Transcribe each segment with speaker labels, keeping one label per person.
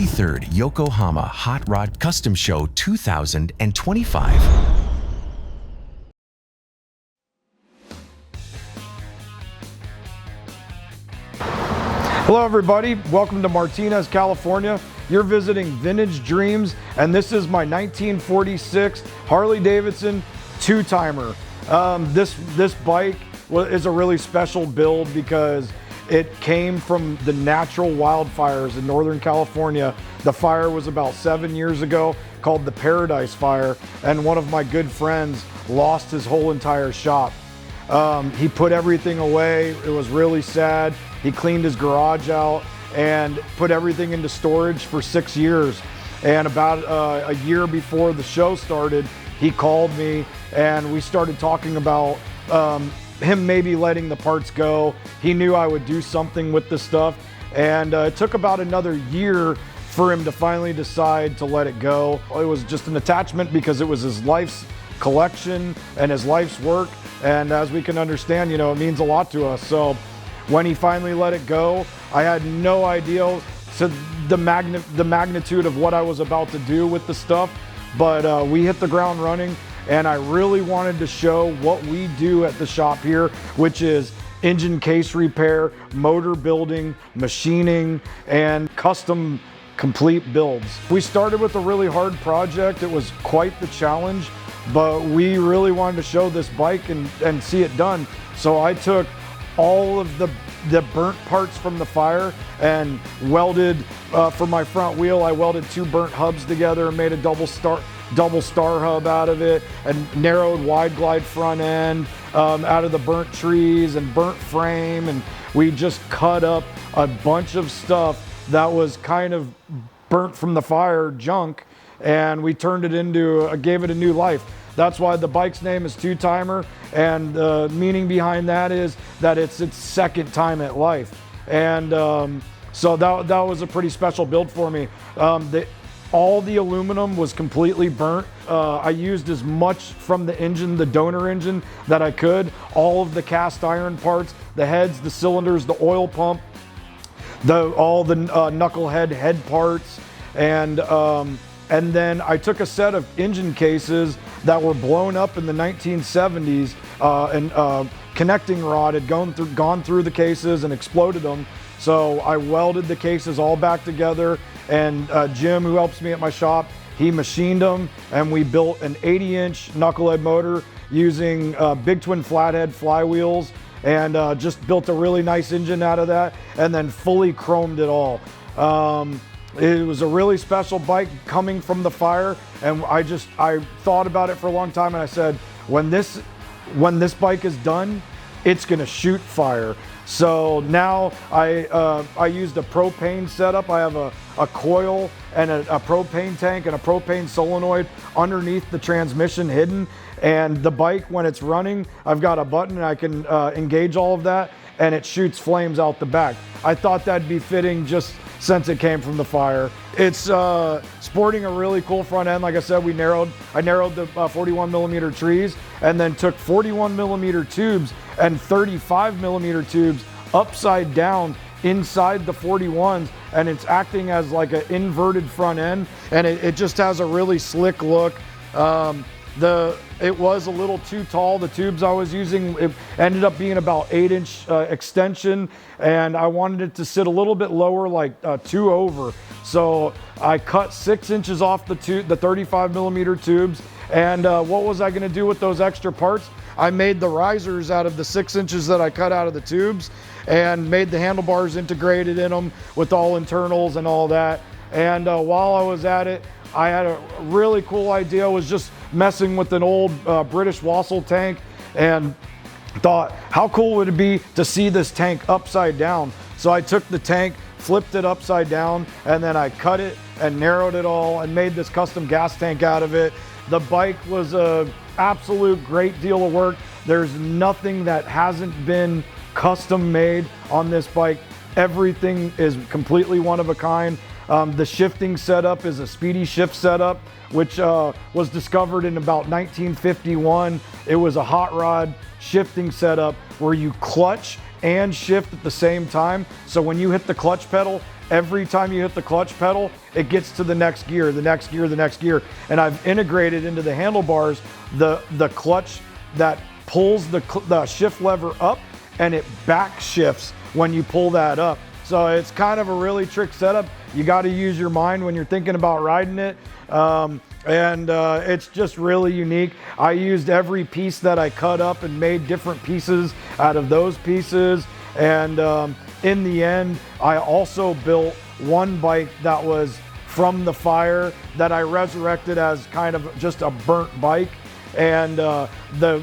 Speaker 1: 33rd Yokohama Hot Rod Custom Show 2025.
Speaker 2: Hello everybody, welcome to Martinez, California. You're visiting Vintage Dreams, and this is my 1946 Harley-Davidson two-timer. This bike is a really special build because it came from the natural wildfires in Northern California. The fire was about 7 years ago, called the Paradise Fire, and one of my good friends lost his whole entire shop. He put everything away. It was really sad. He cleaned his garage out and put everything into storage for 6 years. And about a year before the show started, he called me and we started talking about him maybe letting the parts go. He knew I would do something with the stuff. And it took about another year for him to finally decide to let it go. It was just an attachment because it was his life's collection and his life's work. And as we can understand, you know, it means a lot to us. So when he finally let it go, I had no idea the magnitude of what I was about to do with the stuff, but we hit the ground running, and I really wanted to show what we do at the shop here, which is engine case repair, motor building, machining, and custom complete builds. We started with a really hard project. It was quite the challenge, but we really wanted to show this bike and see it done. So I took all of the burnt parts from the fire and welded, for my front wheel, I welded 2 burnt hubs together and made a double star hub out of it, and narrowed wide glide front end out of the burnt trees and burnt frame. And we just cut up a bunch of stuff that was kind of burnt from the fire, junk, and we turned it into, gave it a new life. That's why the bike's name is Two Timer, and the meaning behind that is that it's its second time at life. And so that was a pretty special build for me. All the aluminum was completely burnt. I used as much from the engine, the donor engine, that I could. All of the cast iron parts, the heads, the cylinders, the oil pump, all the knucklehead head parts, and then I took a set of engine cases that were blown up in the 1970s, and connecting rod had gone through the cases and exploded them. So I welded the cases all back together, and Jim, who helps me at my shop, he machined them, and we built an 80-inch knucklehead motor using big twin flathead flywheels, and just built a really nice engine out of that, and then fully chromed it all. It was a really special bike coming from the fire, and I thought about it for a long time, and I said, when this bike is done, it's gonna shoot fire. So now I used a propane setup. I have a coil and a propane tank and a propane solenoid underneath the transmission hidden, and the bike, when it's running, I've got a button and I can engage all of that, and it shoots flames out the back. I thought that'd be fitting just since it came from the fire. It's sporting a really cool front end. Like I said, I narrowed the 41 millimeter trees, and then took 41 millimeter tubes and 35 millimeter tubes upside down inside the 41s, and it's acting as like an inverted front end, and it just has a really slick look. It was a little too tall. The tubes I was using, it ended up being about 8-inch extension, and I wanted it to sit a little bit lower, like 2 over. So I cut 6 inches off the 35 millimeter tubes. And what was I gonna do with those extra parts? I made the risers out of the 6 inches that I cut out of the tubes, and made the handlebars integrated in them with all internals and all that. And while I was at it, I had a really cool idea. Was just messing with an old British Wassel tank, and thought, how cool would it be to see this tank upside down? So I took the tank, flipped it upside down, and then I cut it and narrowed it all and made this custom gas tank out of it. The bike was a absolute great deal of work. There's nothing that hasn't been custom made on this bike. Everything is completely one of a kind. The shifting setup is a Speedy Shift setup, which was discovered in about 1951. It was a hot rod shifting setup where you clutch and shift at the same time. So when you hit the clutch pedal, every time you hit the clutch pedal, it gets to the next gear, the next gear, the next gear. And I've integrated into the handlebars the clutch that pulls the shift lever up, and it back shifts when you pull that up. So it's kind of a really trick setup. You got to use your mind when you're thinking about riding it. It's just really unique. I used every piece that I cut up and made different pieces out of those pieces. And in the end, I also built one bike that was from the fire that I resurrected as kind of just a burnt bike. And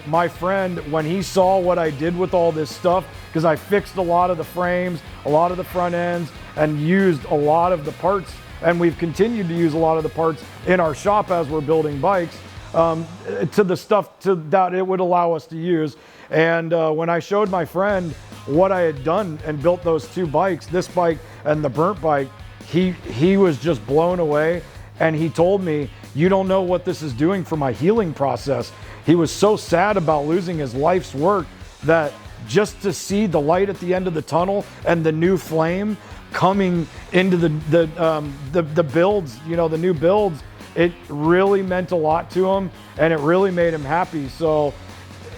Speaker 2: my friend, when he saw what I did with all this stuff, because I fixed a lot of the frames, a lot of the front ends, and used a lot of the parts, and we've continued to use a lot of the parts in our shop as we're building bikes, to the stuff that it would allow us to use. And when I showed my friend what I had done and built those two bikes, this bike and the burnt bike, he was just blown away. And he told me, "You don't know what this is doing for my healing process." He was so sad about losing his life's work that just to see the light at the end of the tunnel and the new flame coming into the builds, you know, the new builds, it really meant a lot to him, and it really made him happy. So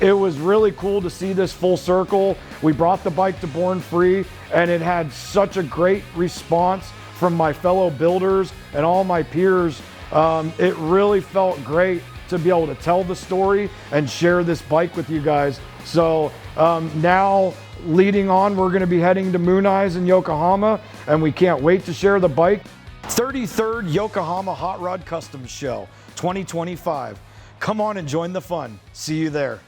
Speaker 2: it was really cool to see this full circle. We brought the bike to Born Free, and it had such a great response from my fellow builders and all my peers. It really felt great to be able to tell the story and share this bike with you guys. So now leading on, we're going to be heading to Moon Eyes in Yokohama, and we can't wait to share the bike. 33rd Yokohama Hot Rod Customs Show 2025. Come on and join the fun. See you there.